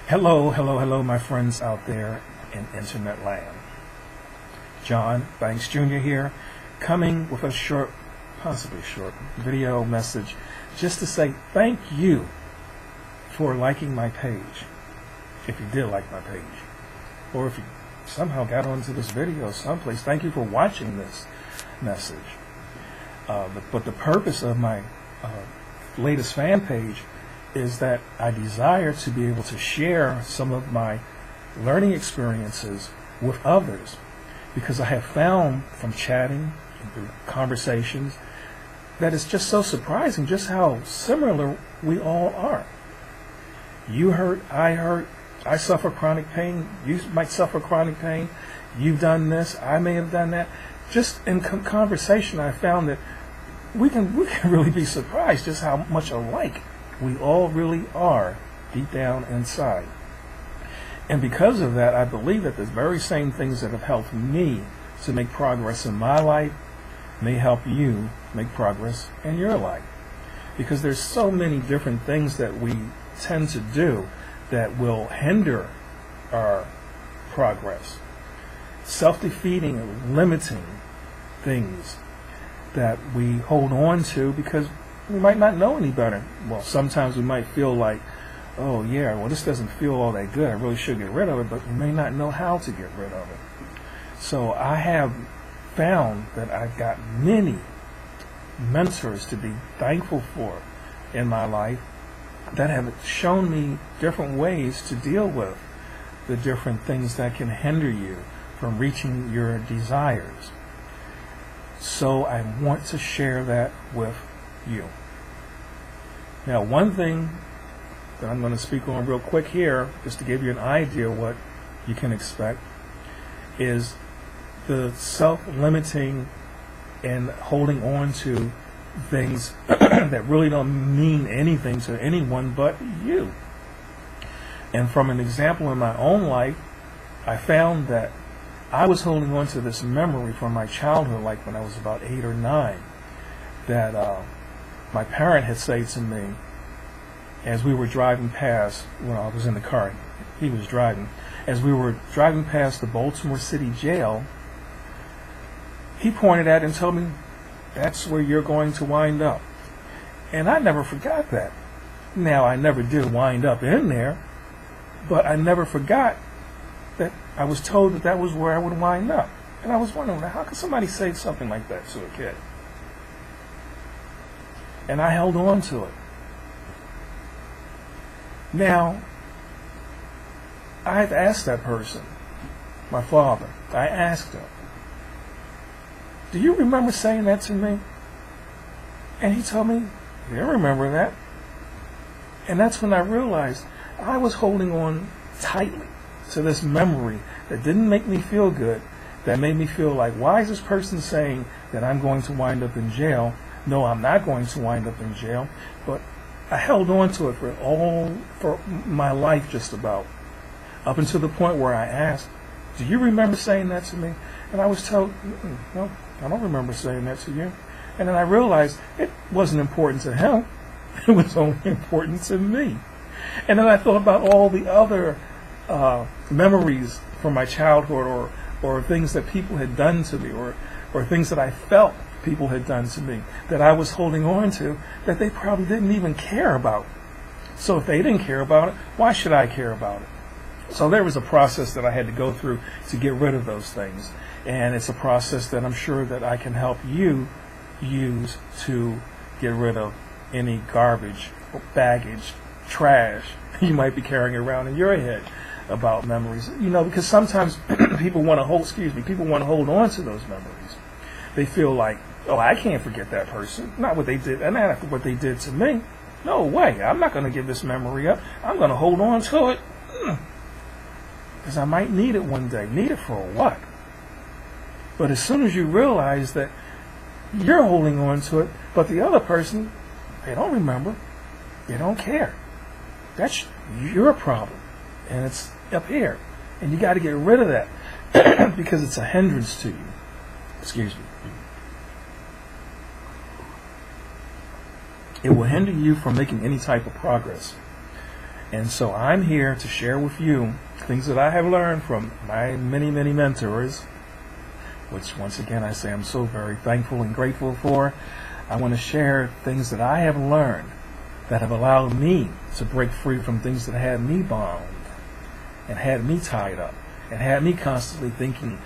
Hello, hello, hello, my friends out there in internet land. John Banks Jr. here, coming with a short, possibly short, video message just to say thank you for liking my page, if you did like my page, or if you somehow got onto this video someplace. Thank you for watching this message. But the purpose of my latest fan page is that I desire to be able to share some of my learning experiences with others, because I have found from chatting and through conversations that it's just so surprising just how similar we all are. You hurt, I suffer chronic pain, you might suffer chronic pain, you've done this, I may have done that. Just in conversation I found that we can really be surprised just how much alike we all really are deep down inside. And because of that, I believe that the very same things that have helped me to make progress in my life may help you make progress in your life. Because there's so many different things that we tend to do that will hinder our progress. Self-defeating and limiting things that we hold on to because we might not know any better. Well, sometimes we might feel like, oh yeah, well this doesn't feel all that good, I really should get rid of it, but we may not know how to get rid of it. So I have found that I've got many mentors to be thankful for in my life that have shown me different ways to deal with the different things that can hinder you from reaching your desires. So I want to share that with you. Now, one thing that I'm going to speak on real quick here, just to give you an idea of what you can expect, is the self-limiting and holding on to things that really don't mean anything to anyone but you. And from an example in my own life, I found that I was holding on to this memory from my childhood, like when I was about 8 or 9, that my parent had said to me as we were driving past, well, I was in the car, he was driving, as we were driving past the Baltimore City Jail, he pointed at it and told me, that's where you're going to wind up. And I never forgot that. Now, I never did wind up in there, but I never forgot that I was told that that was where I would wind up. And I was wondering, how could somebody say something like that to a kid? And I held on to it. Now, I've asked that person, my father, I asked him, do you remember saying that to me? And he told me, yeah, I remember that. And that's when I realized I was holding on tightly to this memory that didn't make me feel good, that made me feel like, why is this person saying that I'm going to wind up in jail? No, I'm not going to wind up in jail. But I held on to it for my life just about, up until the point where I asked, do you remember saying that to me? And I was told, no, I don't remember saying that to you. And then I realized it wasn't important to him. It was only important to me. And then I thought about all the other memories from my childhood, or things that people had done to me, or things that I felt people had done to me that I was holding on to that they probably didn't even care about. So if they didn't care about it, why should I care about it? So there was a process that I had to go through to get rid of those things. And it's a process that I'm sure that I can help you use to get rid of any garbage, baggage, trash you might be carrying around in your head about memories. You know, because sometimes people want to hold on to those memories. They feel like, oh, I can't forget that person. Not what they did, and not what they did to me. No way. I'm not going to give this memory up. I'm going to hold on to it. Because I might need it one day. Need it for what? But as soon as you realize that you're holding on to it, but the other person, they don't remember, they don't care. That's your problem. And it's up here. And you got to get rid of that because it's a hindrance to you. Excuse me. It will hinder you from making any type of progress. And so I'm here to share with you things that I have learned from my many, many mentors, which once again I say I'm so very thankful and grateful for. I want to share things that I have learned that have allowed me to break free from things that had me bound and had me tied up and had me constantly thinking,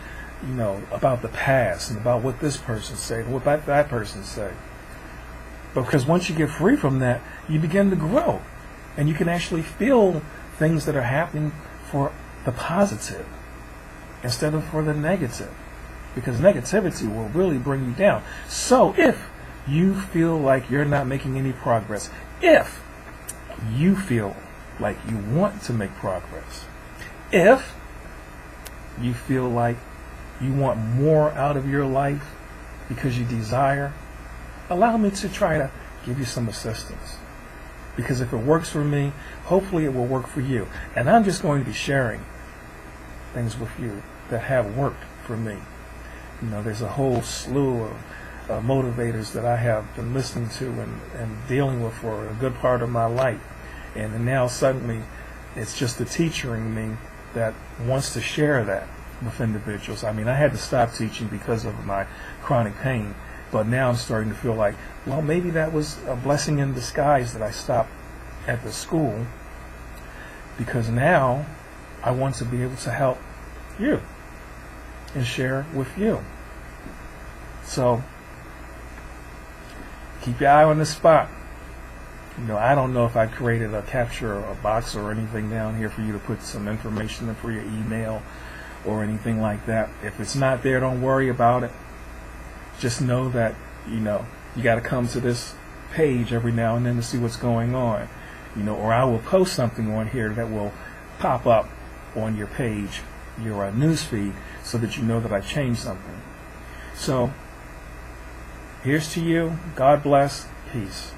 about the past and about what this person said and what that person said. Because once you get free from that, you begin to grow. And you can actually feel things that are happening for the positive instead of for the negative. Because negativity will really bring you down. So if you feel like you're not making any progress, if you feel like you want to make progress, if you feel like you want more out of your life because you desire, allow me to try to give you some assistance. Because if it works for me, hopefully it will work for you. And I'm just going to be sharing things with you that have worked for me. There's a whole slew of motivators that I have been listening to and dealing with for a good part of my life. And now suddenly it's just the teacher in me that wants to share that with individuals. I had to stop teaching because of my chronic pain. But now I'm starting to feel like, well, maybe that was a blessing in disguise that I stopped at the school, because now I want to be able to help you and share with you. So keep your eye on the spot. I don't know if I created a capture a box or anything down here for you to put some information in for your email or anything like that. If it's not there, don't worry about it. Just know that, you got to come to this page every now and then to see what's going on. Or I will post something on here that will pop up on your page, your news feed, so that you know that I changed something. So, here's to you. God bless. Peace.